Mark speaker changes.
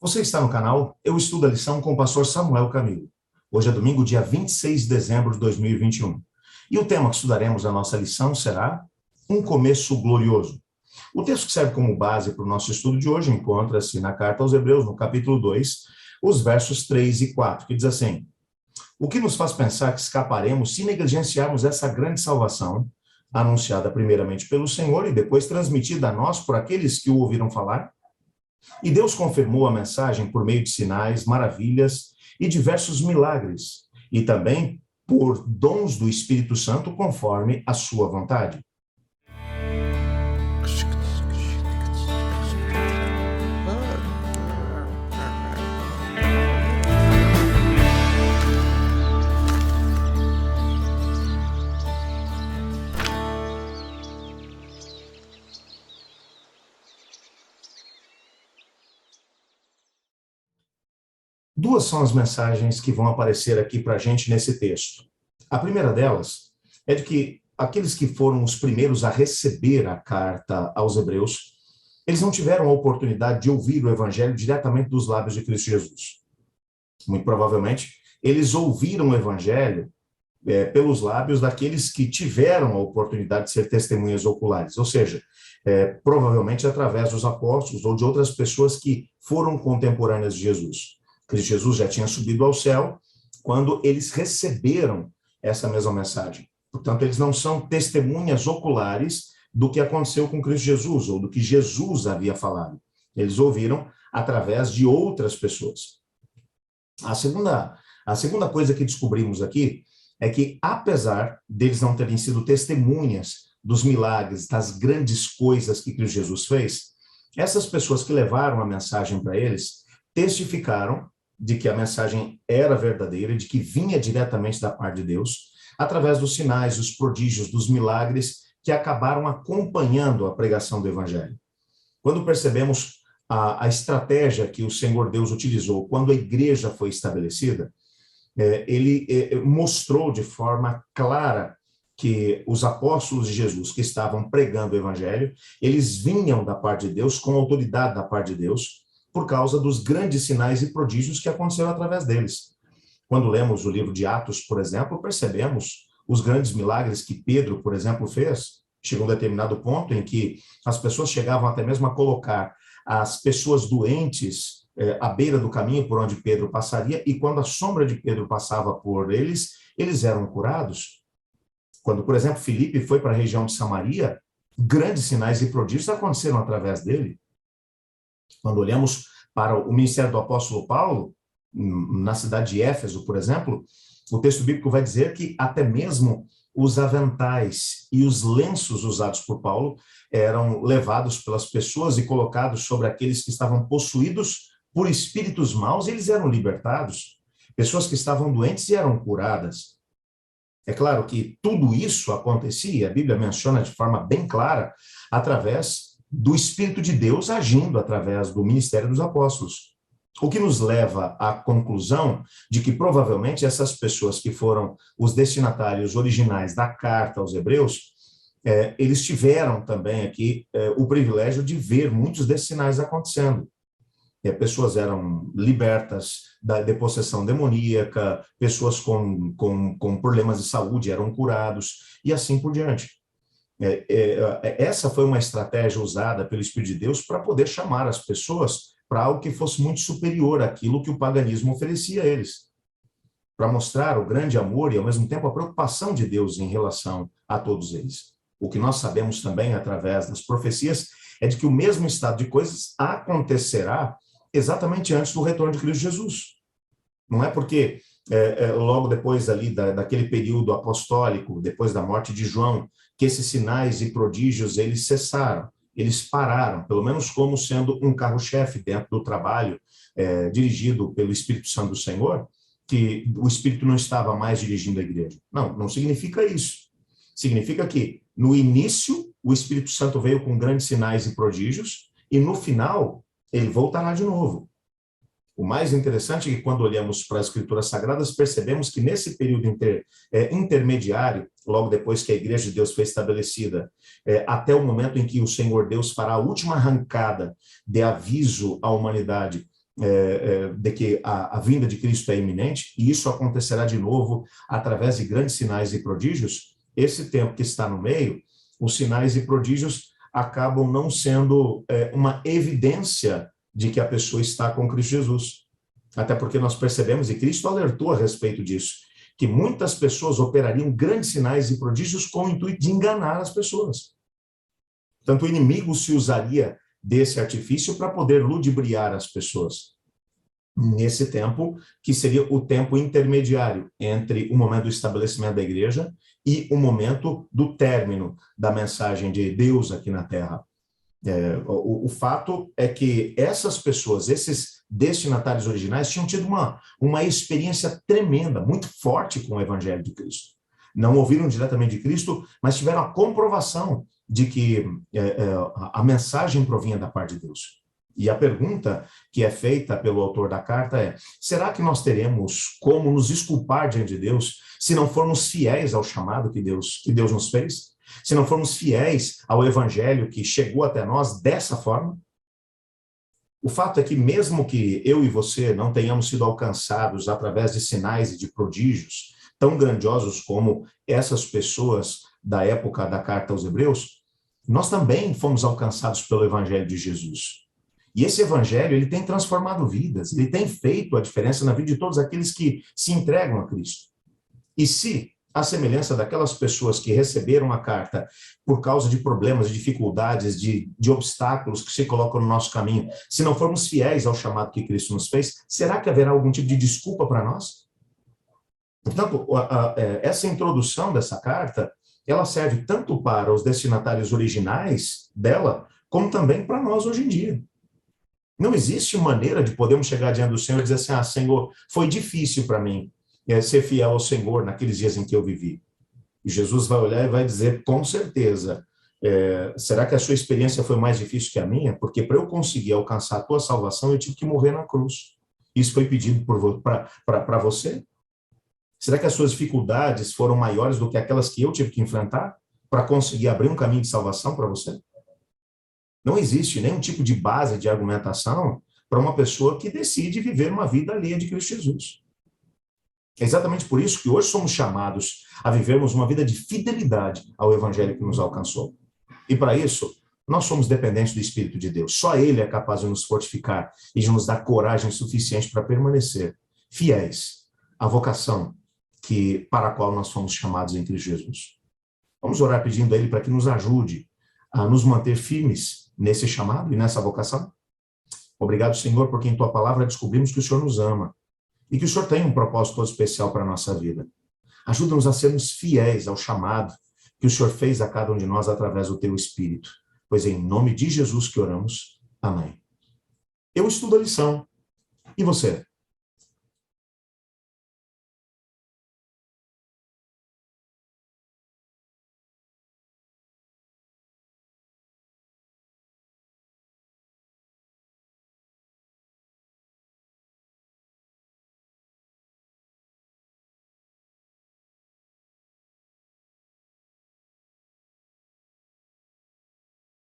Speaker 1: Você está no canal Eu Estudo a Lição com o pastor Samuel Camilo. Hoje é domingo, dia 26 de dezembro de 2021. E o tema que estudaremos na nossa lição será Um Começo Glorioso. O texto que serve como base para o nosso estudo de hoje encontra-se na carta aos Hebreus, no capítulo 2, os versos 3 e 4, que diz assim: O que nos faz pensar que escaparemos se negligenciarmos essa grande salvação, anunciada primeiramente pelo Senhor e depois transmitida a nós por aqueles que o ouviram falar? E Deus confirmou a mensagem por meio de sinais, maravilhas e diversos milagres, e também por dons do Espírito Santo conforme a sua vontade. Duas são as mensagens que vão aparecer aqui para a gente nesse texto. A primeira delas é de que aqueles que foram os primeiros a receber a carta aos Hebreus, eles não tiveram a oportunidade de ouvir o evangelho diretamente dos lábios de Cristo Jesus. Muito provavelmente, eles ouviram o evangelho pelos lábios daqueles que tiveram a oportunidade de ser testemunhas oculares, ou seja, provavelmente através dos apóstolos ou de outras pessoas que foram contemporâneas de Jesus. Cristo Jesus já tinha subido ao céu quando eles receberam essa mesma mensagem. Portanto, eles não são testemunhas oculares do que aconteceu com Cristo Jesus ou do que Jesus havia falado. Eles ouviram através de outras pessoas. A segunda coisa que descobrimos aqui é que, apesar deles não terem sido testemunhas dos milagres, das grandes coisas que Cristo Jesus fez, essas pessoas que levaram a mensagem para eles testificaram de que a mensagem era verdadeira, de que vinha diretamente da parte de Deus, através dos sinais, dos prodígios, dos milagres que acabaram acompanhando a pregação do Evangelho. Quando percebemos a estratégia que o Senhor Deus utilizou quando a igreja foi estabelecida, ele mostrou de forma clara que os apóstolos de Jesus que estavam pregando o Evangelho, eles vinham da parte de Deus, com autoridade da parte de Deus, por causa dos grandes sinais e prodígios que aconteceram através deles. Quando lemos o livro de Atos, por exemplo, percebemos os grandes milagres que Pedro, por exemplo, fez. Chegou a um determinado ponto em que as pessoas chegavam até mesmo a colocar as pessoas doentes à beira do caminho por onde Pedro passaria, e quando a sombra de Pedro passava por eles, eles eram curados. Quando, por exemplo, Filipe foi para a região de Samaria, grandes sinais e prodígios aconteceram através dele. Quando olhamos para o ministério do apóstolo Paulo, na cidade de Éfeso, por exemplo, o texto bíblico vai dizer que até mesmo os aventais e os lenços usados por Paulo eram levados pelas pessoas e colocados sobre aqueles que estavam possuídos por espíritos maus, e eles eram libertados. Pessoas que estavam doentes e eram curadas. É claro que tudo isso acontecia, a Bíblia menciona de forma bem clara, através do Espírito de Deus agindo através do ministério dos apóstolos. O que nos leva à conclusão de que provavelmente essas pessoas que foram os destinatários originais da carta aos Hebreus, eles tiveram também aqui o privilégio de ver muitos desses sinais acontecendo. Pessoas eram libertas de possessão demoníaca, pessoas com problemas de saúde eram curados, e assim por diante. Essa foi uma estratégia usada pelo Espírito de Deus para poder chamar as pessoas para algo que fosse muito superior àquilo que o paganismo oferecia a eles, para mostrar o grande amor e, ao mesmo tempo, a preocupação de Deus em relação a todos eles. O que nós sabemos também, através das profecias, é de que o mesmo estado de coisas acontecerá exatamente antes do retorno de Cristo Jesus. Não é porque logo depois ali daquele período apostólico, depois da morte de João, que esses sinais e prodígios, eles cessaram, eles pararam, pelo menos como sendo um carro-chefe dentro do trabalho dirigido pelo Espírito Santo do Senhor, que o Espírito não estava mais dirigindo a igreja. Não, não significa isso. Significa que, no início, o Espírito Santo veio com grandes sinais e prodígios, e no final, ele voltará de novo. O mais interessante é que, quando olhamos para as Escrituras Sagradas, percebemos que nesse período intermediário, logo depois que a Igreja de Deus foi estabelecida, até o momento em que o Senhor Deus fará a última arrancada de aviso à humanidade de que a vinda de Cristo é iminente, e isso acontecerá de novo através de grandes sinais e prodígios, esse tempo que está no meio, os sinais e prodígios acabam não sendo uma evidência de que a pessoa está com Cristo Jesus. Até porque nós percebemos, e Cristo alertou a respeito disso, que muitas pessoas operariam grandes sinais e prodígios com o intuito de enganar as pessoas. Portanto, o inimigo se usaria desse artifício para poder ludibriar as pessoas. Nesse tempo, que seria o tempo intermediário entre o momento do estabelecimento da igreja e o momento do término da mensagem de Deus aqui na Terra. O fato é que essas pessoas, esses destinatários originais, tinham tido uma experiência tremenda, muito forte com o Evangelho de Cristo. Não ouviram diretamente de Cristo, mas tiveram a comprovação de que a mensagem provinha da parte de Deus. E a pergunta que é feita pelo autor da carta é: será que nós teremos como nos desculpar diante de Deus se não formos fiéis ao chamado que Deus nos fez? Se não formos fiéis ao evangelho que chegou até nós dessa forma? O fato é que mesmo que eu e você não tenhamos sido alcançados através de sinais e de prodígios tão grandiosos como essas pessoas da época da carta aos Hebreus, nós também fomos alcançados pelo evangelho de Jesus. E esse evangelho, ele tem transformado vidas, ele tem feito a diferença na vida de todos aqueles que se entregam a Cristo. E se, à semelhança daquelas pessoas que receberam a carta por causa de problemas, de dificuldades, de obstáculos que se colocam no nosso caminho, se não formos fiéis ao chamado que Cristo nos fez, será que haverá algum tipo de desculpa para nós? Portanto, essa introdução dessa carta, ela serve tanto para os destinatários originais dela, como também para nós hoje em dia. Não existe maneira de podermos chegar diante do Senhor e dizer assim: Senhor, foi difícil para mim ser fiel ao Senhor naqueles dias em que eu vivi. E Jesus vai olhar e vai dizer, com certeza, será que a sua experiência foi mais difícil que a minha? Porque para eu conseguir alcançar a tua salvação, eu tive que morrer na cruz. Isso foi pedido para você? Será que as suas dificuldades foram maiores do que aquelas que eu tive que enfrentar para conseguir abrir um caminho de salvação para você? Não existe nenhum tipo de base de argumentação para uma pessoa que decide viver uma vida alheia de Cristo Jesus. É exatamente por isso que hoje somos chamados a vivermos uma vida de fidelidade ao evangelho que nos alcançou. E para isso, nós somos dependentes do Espírito de Deus. Só Ele é capaz de nos fortificar e de nos dar coragem suficiente para permanecer fiéis à vocação para a qual nós fomos chamados em Cristo Jesus. Vamos orar pedindo a Ele para que nos ajude a nos manter firmes nesse chamado e nessa vocação. Obrigado, Senhor, porque em Tua palavra descobrimos que o Senhor nos ama e que o Senhor tem um propósito todo especial para a nossa vida. Ajuda-nos a sermos fiéis ao chamado que o Senhor fez a cada um de nós através do Teu Espírito. Pois é em nome de Jesus que oramos. Amém. Eu estudo a lição. E você?